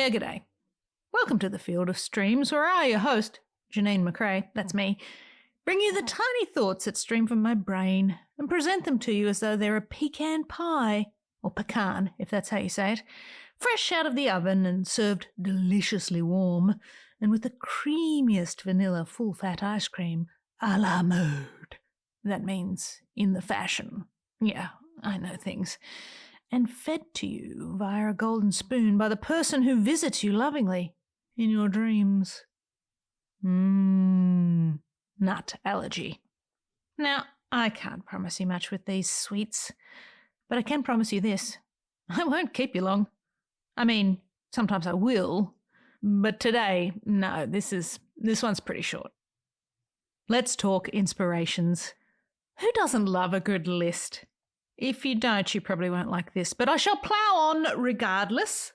Yeah, g'day. Welcome to the Field of Streams, where I, your host, Janine McRae, that's me, bring you the tiny thoughts that stream from my brain and present them to you as though they're a pecan pie, or pecan, if that's how you say it, fresh out of the oven and served deliciously warm, and with the creamiest vanilla full-fat ice cream a la mode. That means in the fashion. Yeah, I know things. And fed to you via a golden spoon by the person who visits you lovingly in your dreams. Nut allergy. Now, I can't promise you much with these sweets, but I can promise you this. I won't keep you long. I mean, sometimes I will, but today, no, this one's pretty short. Let's talk inspirations. Who doesn't love a good list? If you don't, you probably won't like this, but I shall plough on regardless.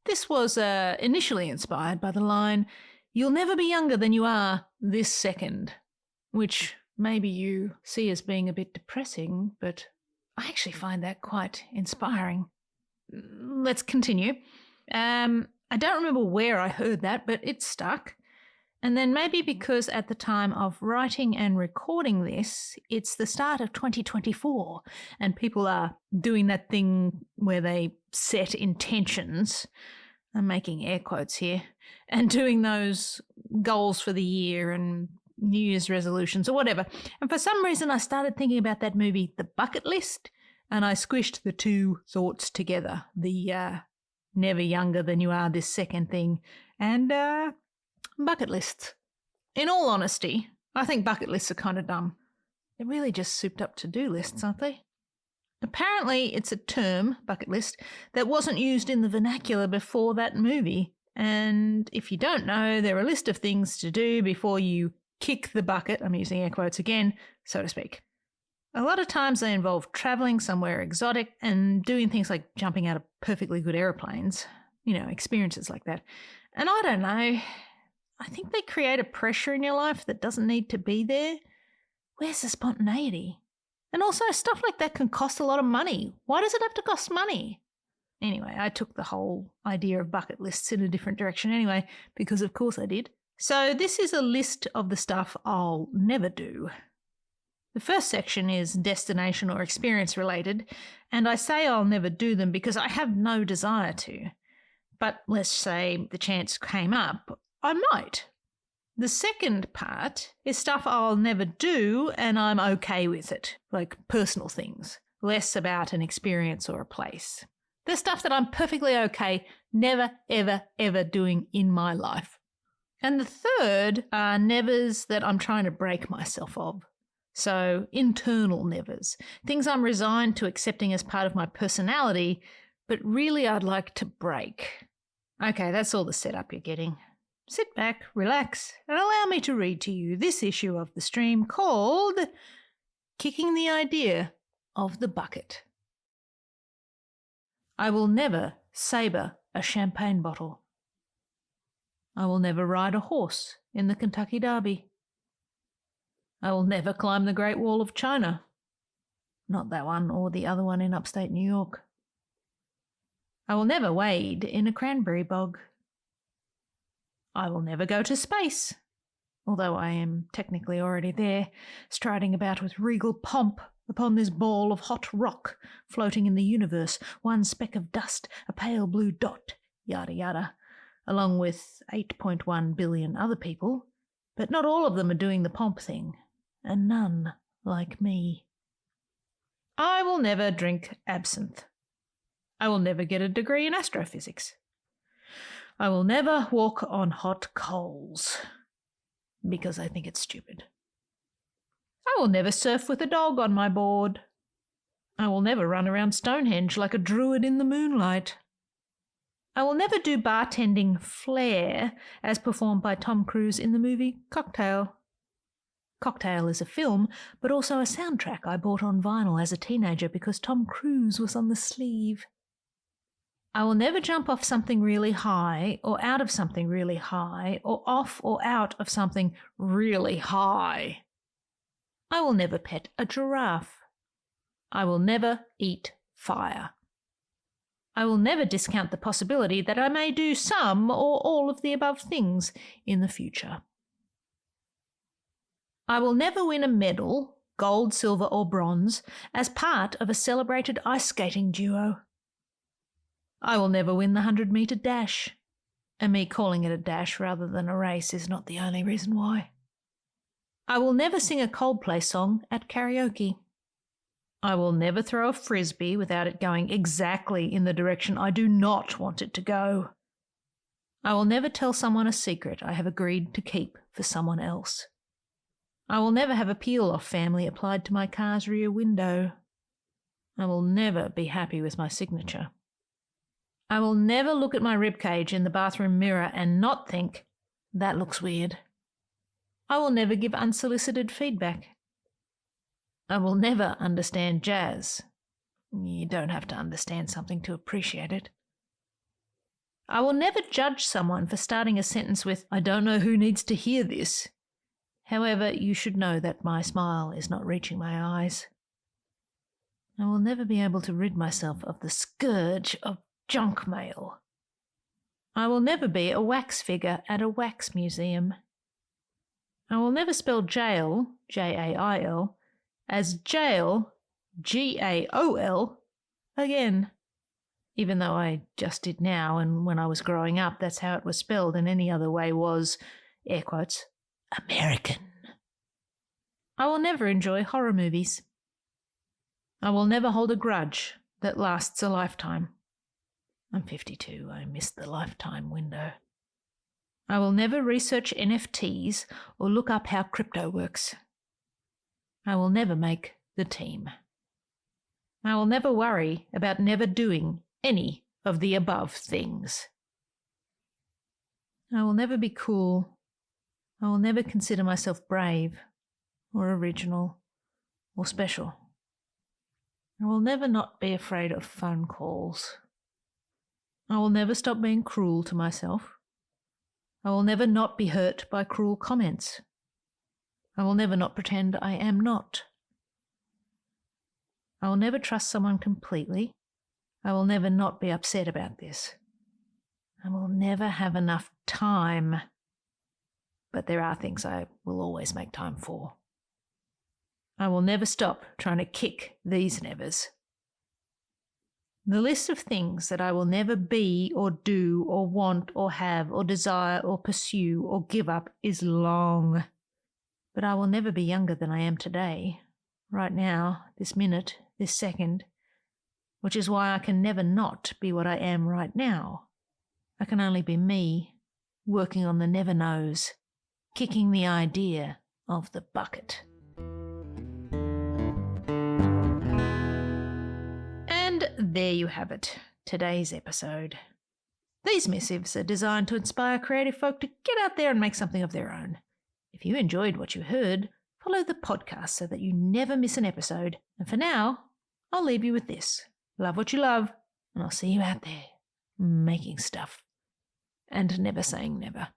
This was initially inspired by the line, "You'll never be younger than you are this second," which maybe you see as being a bit depressing, but I actually find that quite inspiring. Let's continue. I don't remember where I heard that, but it stuck. And then maybe because at the time of writing and recording this, it's the start of 2024 and people are doing that thing where they set intentions, I'm making air quotes here, and doing those goals for the year and New Year's resolutions or whatever. And for some reason I started thinking about that movie, The Bucket List, and I squished the two thoughts together, the never younger than you are this second thing, and bucket lists. In all honesty, I think bucket lists are kind of dumb. They're really just souped up to-do lists, aren't they? Apparently, it's a term, bucket list, that wasn't used in the vernacular before that movie. And if you don't know, they're a list of things to do before you kick the bucket, I'm using air quotes again, so to speak. A lot of times they involve travelling somewhere exotic and doing things like jumping out of perfectly good aeroplanes. Experiences like that. And I don't know, I think they create a pressure in your life that doesn't need to be there. Where's the spontaneity? And also, stuff like that can cost a lot of money. Why does it have to cost money? Anyway, I took the whole idea of bucket lists in a different direction anyway, because of course I did. So this is a list of the stuff I'll never do. The first section is destination or experience related, and I say I'll never do them because I have no desire to. But let's say the chance came up, I might. The second part is stuff I'll never do and I'm okay with it, like personal things, less about an experience or a place. The stuff that I'm perfectly okay never, ever, ever doing in my life. And the third are nevers that I'm trying to break myself of. So internal nevers, things I'm resigned to accepting as part of my personality, but really I'd like to break. Okay, that's all the setup you're getting. Sit back, relax, and allow me to read to you this issue of the stream called Kicking the Idea of the Bucket. I will never sabre a champagne bottle. I will never ride a horse in the Kentucky Derby. I will never climb the Great Wall of China. Not that one or the other one in upstate New York. I will never wade in a cranberry bog. I will never go to space, although I am technically already there, striding about with regal pomp upon this ball of hot rock floating in the universe, one speck of dust, a pale blue dot, yada yada, along with 8.1 billion other people, but not all of them are doing the pomp thing, and none like me. I will never drink absinthe. I will never get a degree in astrophysics. I will never walk on hot coals, because I think it's stupid. I will never surf with a dog on my board. I will never run around Stonehenge like a druid in the moonlight. I will never do bartending flair as performed by Tom Cruise in the movie Cocktail. Cocktail is a film, but also a soundtrack I bought on vinyl as a teenager because Tom Cruise was on the sleeve. I will never jump off something really high or out of something really high or off or out of something really high. I will never pet a giraffe. I will never eat fire. I will never discount the possibility that I may do some or all of the above things in the future. I will never win a medal, gold, silver or bronze, as part of a celebrated ice skating duo. I will never win the 100-metre dash, and me calling it a dash rather than a race is not the only reason why. I will never sing a Coldplay song at karaoke. I will never throw a frisbee without it going exactly in the direction I do not want it to go. I will never tell someone a secret I have agreed to keep for someone else. I will never have a peel-off family applied to my car's rear window. I will never be happy with my signature. I will never look at my ribcage in the bathroom mirror and not think, that looks weird. I will never give unsolicited feedback. I will never understand jazz. You don't have to understand something to appreciate it. I will never judge someone for starting a sentence with, I don't know who needs to hear this. However, you should know that my smile is not reaching my eyes. I will never be able to rid myself of the scourge of junk mail. I will never be a wax figure at a wax museum. I will never spell jail, Jail, as jail, Gaol, again. Even though I just did now, and when I was growing up, that's how it was spelled, and any other way was, air quotes, American. I will never enjoy horror movies. I will never hold a grudge that lasts a lifetime. I'm 52, I missed the lifetime window. I will never research NFTs or look up how crypto works. I will never make the team. I will never worry about never doing any of the above things. I will never be cool. I will never consider myself brave or original or special. I will never not be afraid of phone calls. I will never stop being cruel to myself. I will never not be hurt by cruel comments. I will never not pretend I am not. I will never trust someone completely. I will never not be upset about this. I will never have enough time. But there are things I will always make time for. I will never stop trying to kick these nevers. The list of things that I will never be or do or want or have or desire or pursue or give up is long. But I will never be younger than I am today, right now, this minute, this second, which is why I can never not be what I am right now. I can only be me, working on the never knows, kicking the idea of the bucket. And there you have it, today's episode. These missives are designed to inspire creative folk to get out there and make something of their own. If you enjoyed what you heard, follow the podcast so that you never miss an episode. And for now, I'll leave you with this. Love what you love, and I'll see you out there, making stuff. And never saying never.